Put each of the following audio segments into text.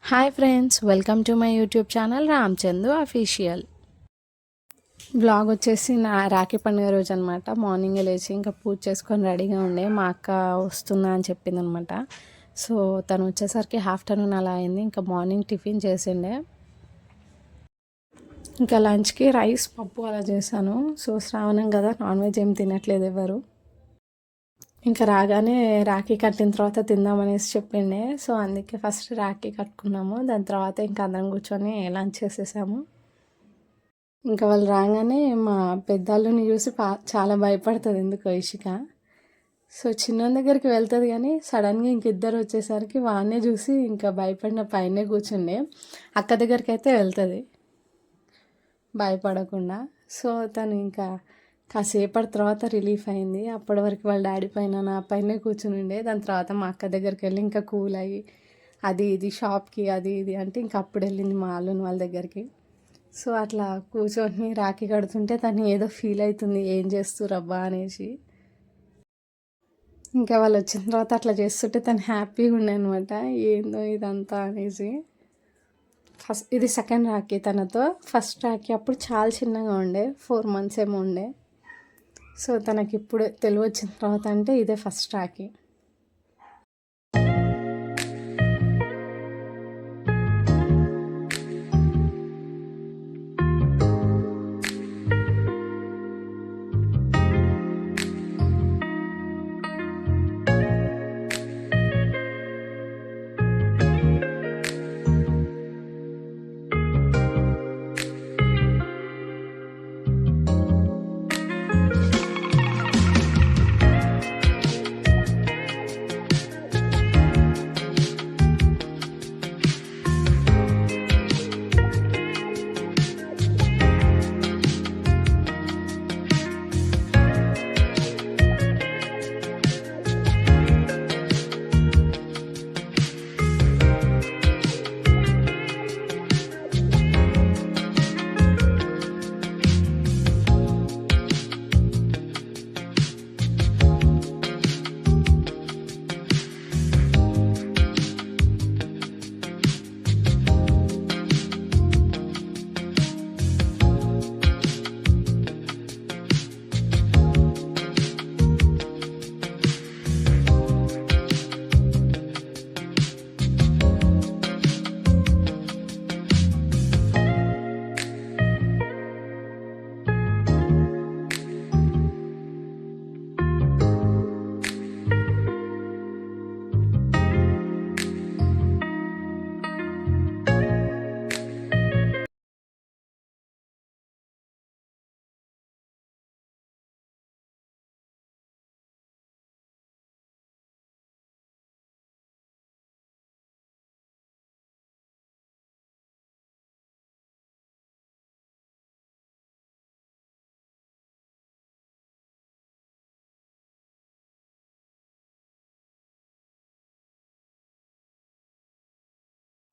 Hi friends, welcome to my YouTube channel Ramchandu official. Blog వచ్చేసి నా రాఖీ పండుగ రోజు అనమాట. మార్నింగ్ లేచి ఇంకా పూజ చేసుకొని రెడీగా ఉండే మా అక్క వస్తుందా అని చెప్పింది అనమాట. సో తను వచ్చేసరికి ఆఫ్టర్నూన్ అలా అయింది. ఇంకా మార్నింగ్ టిఫిన్ చేసిండే, ఇంకా లంచ్కి రైస్ పప్పు అలా చేశాను. సో శ్రావణం కదా, నాన్ వెజ్ ఏం తినట్లేదు ఎవరు. ఇంకా రాగానే రాఖీ కట్టిన తర్వాత తిందామనేసి చెప్పిండే. సో అందుకే ఫస్ట్ రాఖీ కట్టుకున్నాము. దాని తర్వాత ఇంకా అందరం కూర్చొని లంచ్ చేసేసాము. ఇంకా వాళ్ళు రాగానే మా పెద్దవాళ్ళని చూసి చాలా భయపడుతుంది ఎందుకో ఇషిక. సో చిన్న దగ్గరికి వెళ్తుంది కానీ సడన్గా ఇంక ఇద్దరు వచ్చేసరికి వాడినే చూసి ఇంకా భయపడిన పైనే కూర్చుండే. అక్క దగ్గరికి అయితే వెళ్తుంది భయపడకుండా. సో తను ఇంకా కాసేపటి తర్వాత రిలీఫ్ అయింది. అప్పటి వరకు వాళ్ళ డాడీ పైన నా పైనే కూర్చుని ఉండే. దాని తర్వాత మా అక్క దగ్గరికి వెళ్ళి ఇంకా కూల్ అయ్యి అది ఇది షాప్కి అది ఇది అంటే ఇంకా అప్పుడు వెళ్ళింది మా అల్లుని వాళ్ళ దగ్గరికి. సో అట్లా కూర్చొని రాఖీ కడుతుంటే తను ఏదో ఫీల్ అవుతుంది, ఏం చేస్తురబ్బా అనేసి. ఇంకా వాళ్ళు వచ్చిన తర్వాత అట్లా చేస్తుంటే తను హ్యాపీగా ఉండే అనమాట, ఏందో ఇదంతా అనేసి. ఇది సెకండ్ రాఖీ తనతో. ఫస్ట్ రాఖీ అప్పుడు చాలా చిన్నగా ఉండే, 4 months ఏమో ఉండే. సో తనకి ఇప్పుడు తెలివి వచ్చిన తర్వాత అంటే ఇదే ఫస్ట్ రాఖీ.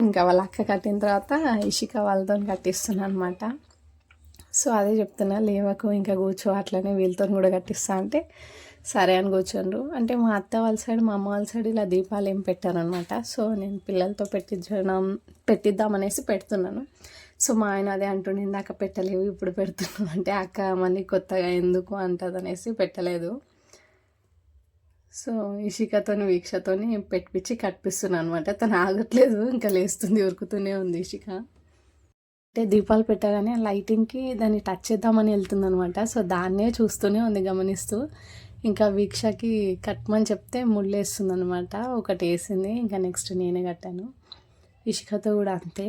ఇంకా వాళ్ళ అక్క కట్టిన తర్వాత ఇషిక వాళ్ళతో కట్టిస్తున్నాను అనమాట. సో అదే చెప్తున్నా, లేవకు ఇంకా కూర్చో, అట్లనే వీళ్ళతో కూడా కట్టిస్తా అంటే సరే అని కూర్చోండ్రు. అంటే మా అత్త వాళ్ళ సైడ్ మా అమ్మ వాళ్ళ సైడ్ ఇలా దీపాలు ఏం పెట్టారనమాట. సో నేను పిల్లలతో పెట్టిద్దామనేసి పెడుతున్నాను. సో మా ఆయన అదే అంటుండే, ఇందాక పెట్టలేవు ఇప్పుడు పెడుతున్నాను అంటే, అక్క మళ్ళీ కొత్తగా ఎందుకు అంటుంది అనేసి పెట్టలేదు. సో ఇషికతోని వీక్షతోని పెట్టించి కట్టిస్తున్నాను అనమాట. తను ఆగట్లేదు, ఇంకా లేస్తుంది, ఉరుకుతూనే ఉంది ఇషిక. అంటే దీపాలు పెట్టగానే లైటింగ్కి దాన్ని టచ్ చేద్దామని వెళ్తుంది అనమాట. సో దాన్నే చూస్తూనే ఉంది గమనిస్తూ. ఇంకా వీక్షకి కట్టమని చెప్తే ముళ్ళేస్తుంది అనమాట. ఒకటి వేసింది, ఇంకా నెక్స్ట్ నేనే కట్టాను. ఇషికతో కూడా అంతే.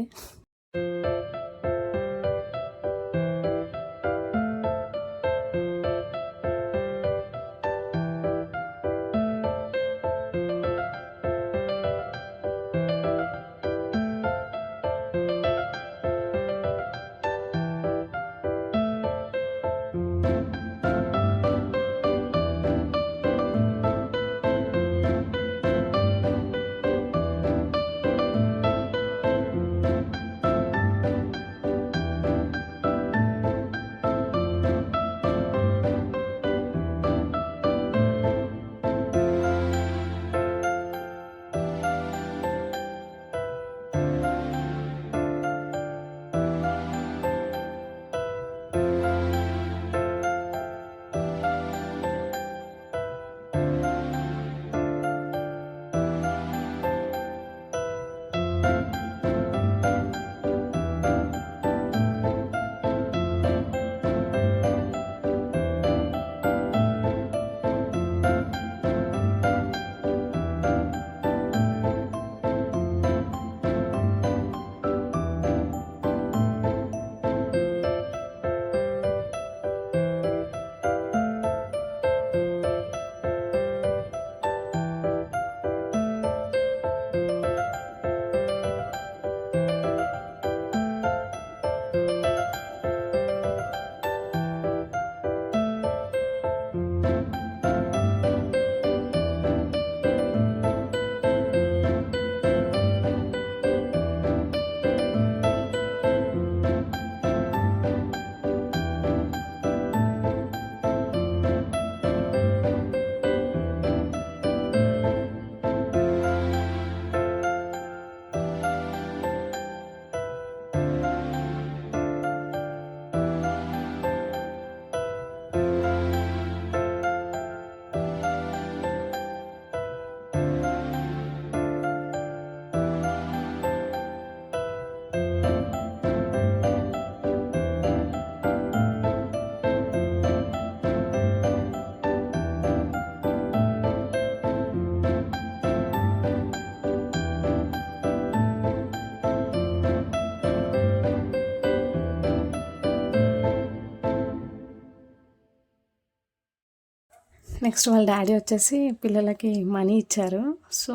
నెక్స్ట్ వాళ్ళ డాడీ వచ్చేసి పిల్లలకి మనీ ఇచ్చారు. సో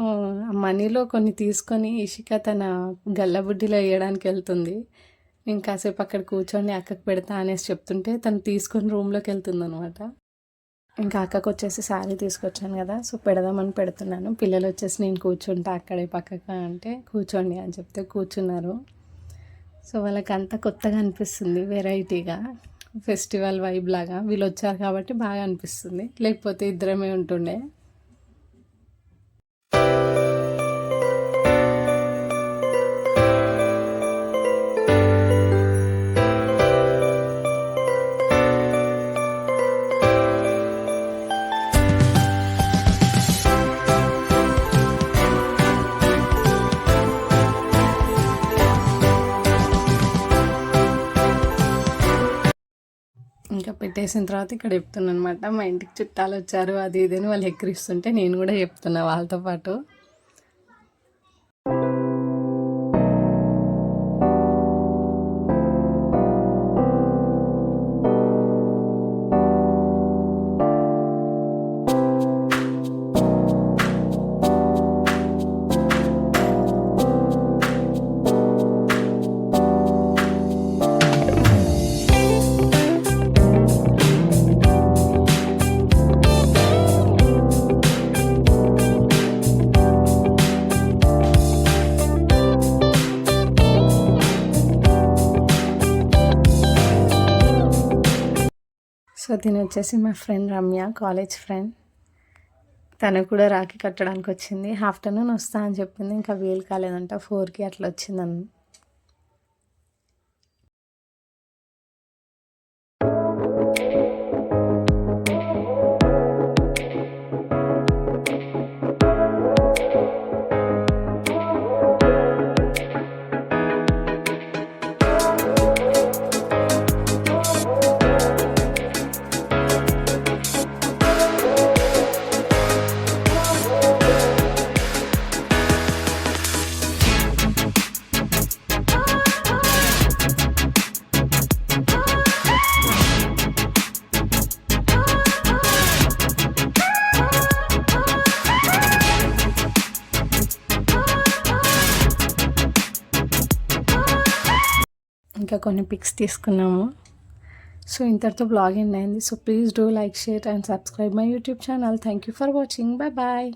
ఆ మనీలో కొన్ని తీసుకొని ఇషిక తన గల్లబుడ్డిలో వేయడానికి వెళ్తుంది. నేను కాసేపు అక్కడ కూర్చొని అక్కకు పెడతా అనేసి చెప్తుంటే తను తీసుకొని రూమ్లోకి వెళ్తుంది అనమాట. ఇంకా అక్కకు వచ్చేసి శారీ తీసుకొచ్చాను కదా, సో పెడదామని పెడుతున్నాను. పిల్లలు వచ్చేసి నేను కూర్చుంటా అక్కడే పక్కగా అంటే కూర్చోండి అని చెప్తే కూర్చున్నారు. సో వాళ్ళకి అంతా కొత్తగా అనిపిస్తుంది, వెరైటీగా ఫెస్టివల్ వైబ్ లాగా. వీళ్ళు వచ్చారు కాబట్టి బాగా అనిపిస్తుంది, లేకపోతే ఇద్దరమే ఉంటుండే. ఇంకా పెట్టేసిన తర్వాత ఇక్కడ చెప్తున్నా అనమాట, మా ఇంటికి చుట్టాలు వచ్చారు అది ఇది అని వాళ్ళు ఎక్కిరిస్తుంటే నేను కూడా చెప్తున్నా వాళ్ళతో పాటు. సో దీని వచ్చేసి మా ఫ్రెండ్ రమ్య, కాలేజ్ ఫ్రెండ్. తను కూడా రాఖీ కట్టడానికి వచ్చింది. ఆఫ్టర్నూన్ వస్తా అని చెప్పింది, ఇంకా వీలు కాలేదంట, 4కి అట్లా వచ్చిందని. ఇంకా కొన్ని పిక్స్ తీసుకున్నాము. సో ఇంతటితో బ్లాగ్ ఎండ్ అయింది. So please do like, share and subscribe my YouTube channel. Thank you for watching. Bye bye.